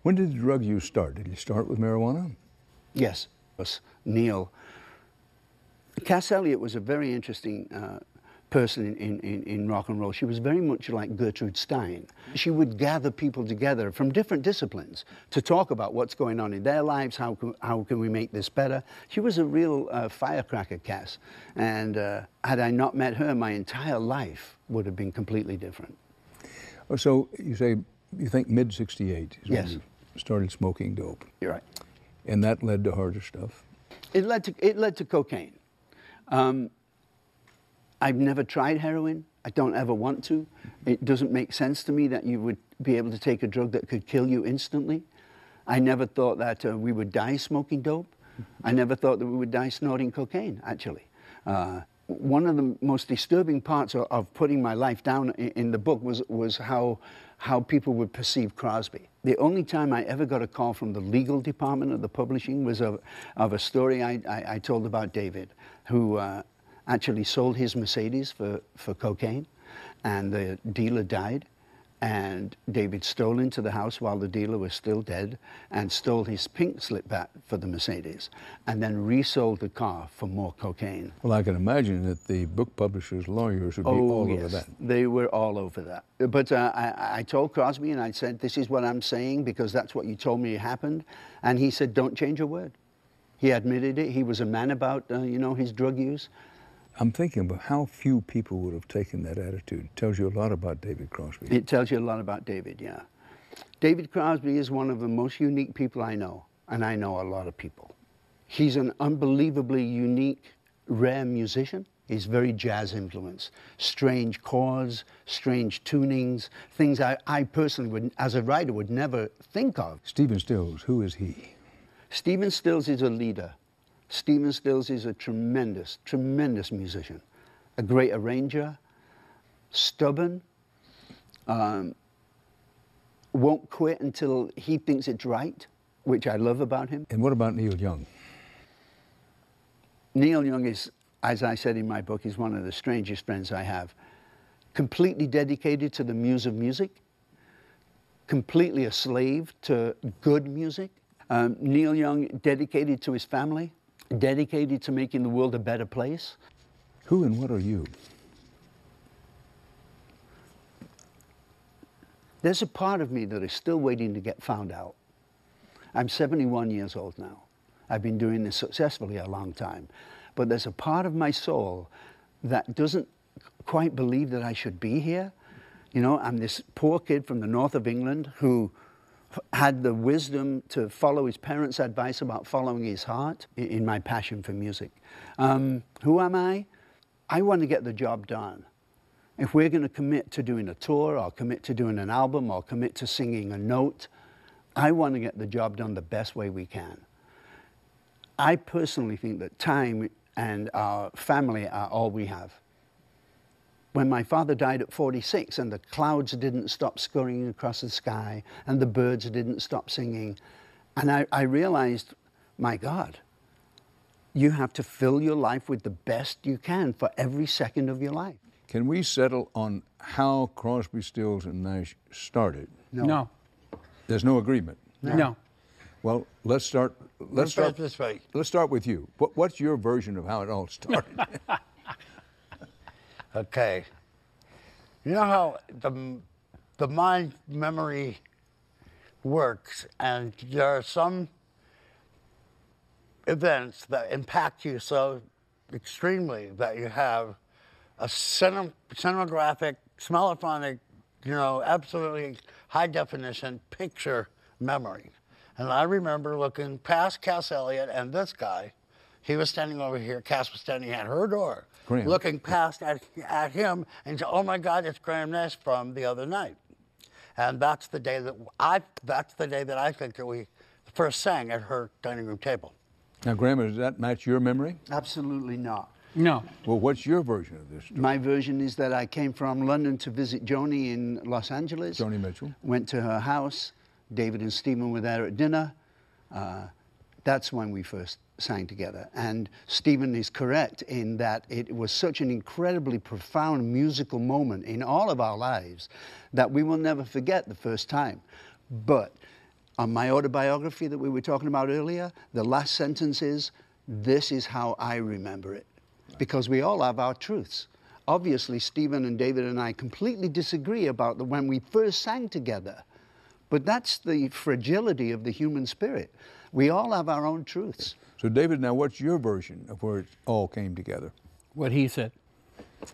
When did the drug use start? Did you start with marijuana? Yes, it was Neil. Cass Elliot was a very interesting person in rock and roll. She was very much like Gertrude Stein. She would gather people together from different disciplines to talk about what's going on in their lives, how can we make this better. She was a real firecracker, Cass. And had I not met her, my entire life would have been completely different. Oh, so you say, you think mid-'68 is Yes. when you started smoking dope. You're right. And that led to harder stuff? It led to cocaine. I've never tried heroin. I don't ever want to. It doesn't make sense to me that you would be able to take a drug that could kill you instantly. I never thought that we would die smoking dope. I never thought that we would die snorting cocaine, actually. One of the most disturbing parts of putting my life down in the book was how people would perceive Crosby. The only time I ever got a call from the legal department of the publishing was of a story I told about David, who actually sold his Mercedes for cocaine, and the dealer died, and David stole into the house while the dealer was still dead and stole his pink slip bat for the Mercedes, and then resold the car for more cocaine. Well, I can imagine that the book publishers' lawyers would be all over that. They were all over that. But I told Crosby, and I said, this is what I'm saying because that's what you told me happened. And he said, don't change a word. He admitted it. He was a man about, his drug use. I'm thinking about how few people would have taken that attitude. It tells you a lot about David Crosby. It tells you a lot about David, yeah. David Crosby is one of the most unique people I know, and I know a lot of people. He's an unbelievably unique, rare musician. He's very jazz influenced. Strange chords, strange tunings, things I personally would, as a writer, would never think of. Stephen Stills, who is he? Stephen Stills is a leader. Stephen Stills is a tremendous, tremendous musician. A great arranger, stubborn, won't quit until he thinks it's right, which I love about him. And what about Neil Young? Neil Young is, as I said in my book, is one of the strangest friends I have. Completely dedicated to the muse of music, completely a slave to good music. Neil Young dedicated to his family, dedicated to making the world a better place. Who and what are you? There's a part of me that is still waiting to get found out. I'm 71 years old now. I've been doing this successfully a long time. But there's a part of my soul that doesn't quite believe that I should be here. You know, I'm this poor kid from the north of England who had the wisdom to follow his parents' advice about following his heart in my passion for music. Who am I? I want to get the job done. If we're going to commit to doing a tour or commit to doing an album or commit to singing a note, I want to get the job done the best way we can. I personally think that time and our family are all we have. When my father died at 46 and the clouds didn't stop scurrying across the sky and the birds didn't stop singing, and I realized, my God, you have to fill your life with the best you can for every second of your life. Can we settle on how Crosby, Stills, and Nash started? No. There's no agreement? No. Well, let's start this way. Let's start with you. What's your version of how it all started? Okay. You know how the mind memory works, and there are some events that impact you so extremely that you have a cinematographic, smellophonic, absolutely high definition picture memory. And I remember looking past Cass Elliot and this guy. He was standing over here, Cass was standing at her door, Graham. looking past at him and said, oh my God, it's Graham Nash from the other night. And that's the day that I think that we first sang at her dining room table. Now, Graham, does that match your memory? Absolutely not. No. Well, what's your version of this story? My version is that I came from London to visit Joni in Los Angeles. Joni Mitchell. Went to her house. David and Stephen were there at dinner. That's when we first sang together. And Stephen is correct in that it was such an incredibly profound musical moment in all of our lives that we will never forget the first time. But On my autobiography that we were talking about earlier, the last sentence is, "This is how I remember it." Because we all have our truths. Obviously, Stephen and David and I completely disagree about when we first sang together. But that's the fragility of the human spirit. We all have our own truths. So, David, now what's your version of where it all came together? What he said.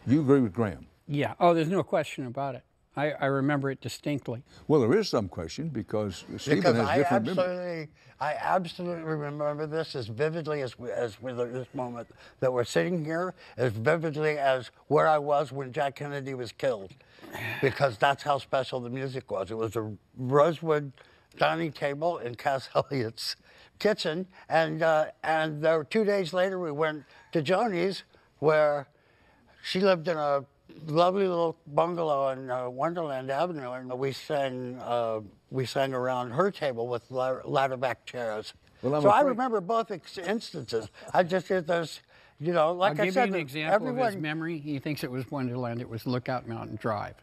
You agree with Graham? Yeah. Oh, there's no question about it. I remember it distinctly. Well, there is some question because Stephen has different memories. I absolutely remember this as vividly as with this moment that we're sitting here, as vividly as where I was when Jack Kennedy was killed, because that's how special the music was. It was a rosewood dining table in Cass Elliott's kitchen, and there were 2 days later we went to Joni's, where she lived in a lovely little bungalow in Wonderland Avenue, and we sang around her table with ladderback chairs. Well, so I remember both instances. I just there's, you know, like I'll I said, give you an example of his memory. He thinks it was Wonderland. It was Lookout Mountain Drive.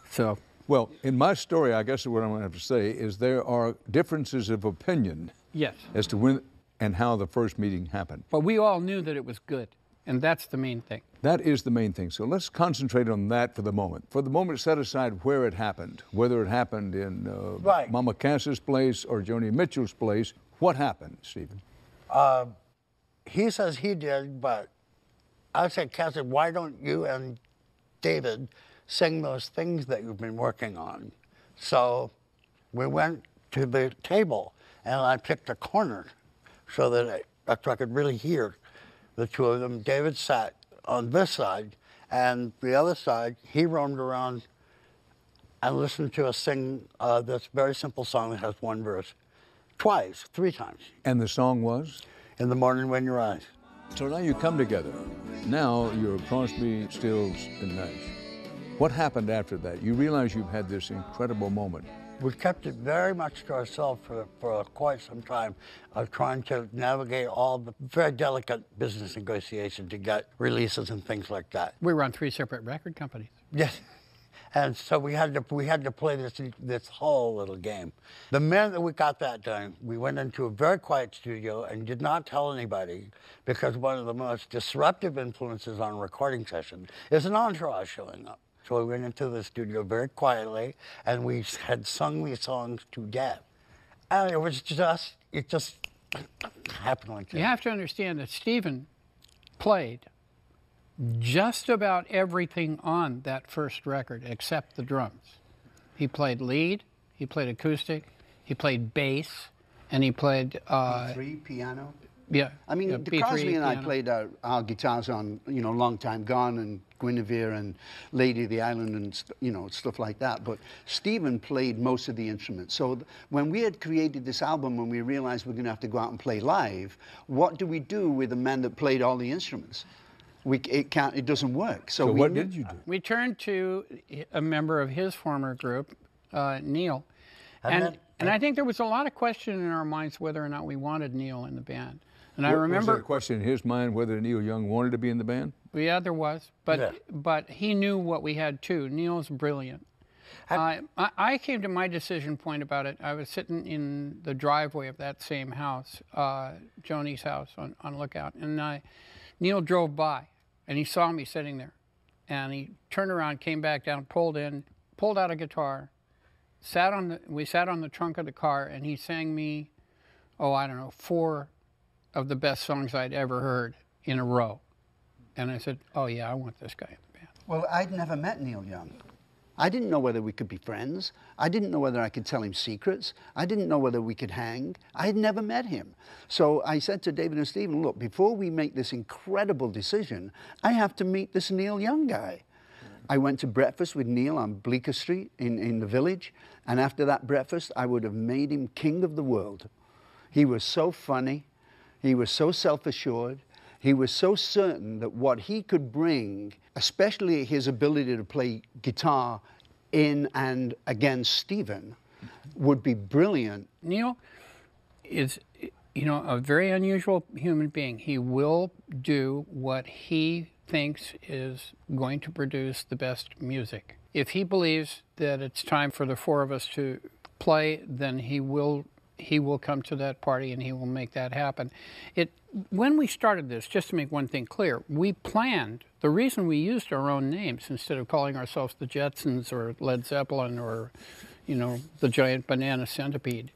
So. Well, in my story, I guess what I'm going to have to say is there are differences of opinion. Yes. As to when and how the first meeting happened. But we all knew that it was good, and that's the main thing. That is the main thing. So let's concentrate on that for the moment. For the moment, set aside where it happened, whether it happened in Mama Cass's place or Joni Mitchell's place. What happened, Stephen? He says he did, but I said, Cass, why don't you and David sing those things that you've been working on? So we went to the table, and I picked a corner so that I could really hear the two of them. David sat on this side, and the other side, he roamed around and listened to us sing this very simple song that has one verse, twice, 3 times. And the song was? In the Morning When You Rise. So now you come together. Now you're Crosby, Stills, and Nash. What happened after that? You realize you've had this incredible moment. We kept it very much to ourselves for quite some time, of trying to navigate all the very delicate business negotiation to get releases and things like that. We were on 3 separate record companies. Yes, and so we had to play this whole little game. The minute that we got that done, we went into a very quiet studio and did not tell anybody, because one of the most disruptive influences on a recording session is an entourage showing up. So we went into the studio very quietly, and we had sung these songs to death. And it just happened like that. You have to understand that Stephen played just about everything on that first record except the drums. He played lead, he played acoustic, he played bass, and he played... B3, piano. Yeah. I mean, B3 Crosby and I piano. played our guitars on, Long Time Gone and Guinevere and Lady of the Island and, stuff like that. But Stephen played most of the instruments. So when we had created this album, when we realized we're going to have to go out and play live, what do we do with the men that played all the instruments? It doesn't work. So what did you do? We turned to a member of his former group, Neil. And I think there was a lot of question in our minds whether or not we wanted Neil in the band. And I remember... Was there a question in his mind whether Neil Young wanted to be in the band? Yeah, there was. But he knew what we had, too. Neil's brilliant. I came to my decision point about it. I was sitting in the driveway of that same house, Joni's house on Lookout, and Neil drove by, and he saw me sitting there. And he turned around, came back down, pulled out a guitar, we sat on the trunk of the car, and he sang me, 4 of the best songs I'd ever heard in a row. And I said, oh yeah, I want this guy in the band. Well, I'd never met Neil Young. I didn't know whether we could be friends. I didn't know whether I could tell him secrets. I didn't know whether we could hang. I had never met him. So I said to David and Stephen, look, before we make this incredible decision, I have to meet this Neil Young guy. I went to breakfast with Neil on Bleecker Street in the Village, and after that breakfast, I would have made him king of the world. He was so funny. He was so self-assured. He was so certain that what he could bring, especially his ability to play guitar in and against Stephen, would be brilliant. Neil is, a very unusual human being. He will do what he thinks is going to produce the best music. If he believes that it's time for the 4 of us to play, then he will he will come to that party and he will make that happen. When we started this, just to make one thing clear, we planned. The reason we used our own names instead of calling ourselves the Jetsons or Led Zeppelin or, the Giant Banana Centipede,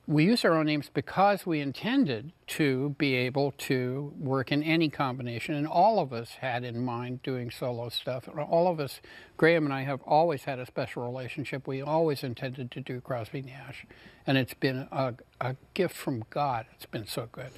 we used our own names because we intended to be able to work in any combination, and all of us had in mind doing solo stuff. All of us, Graham and I, have always had a special relationship. We always intended to do Crosby Nash, and it's been a gift from God. It's been so good.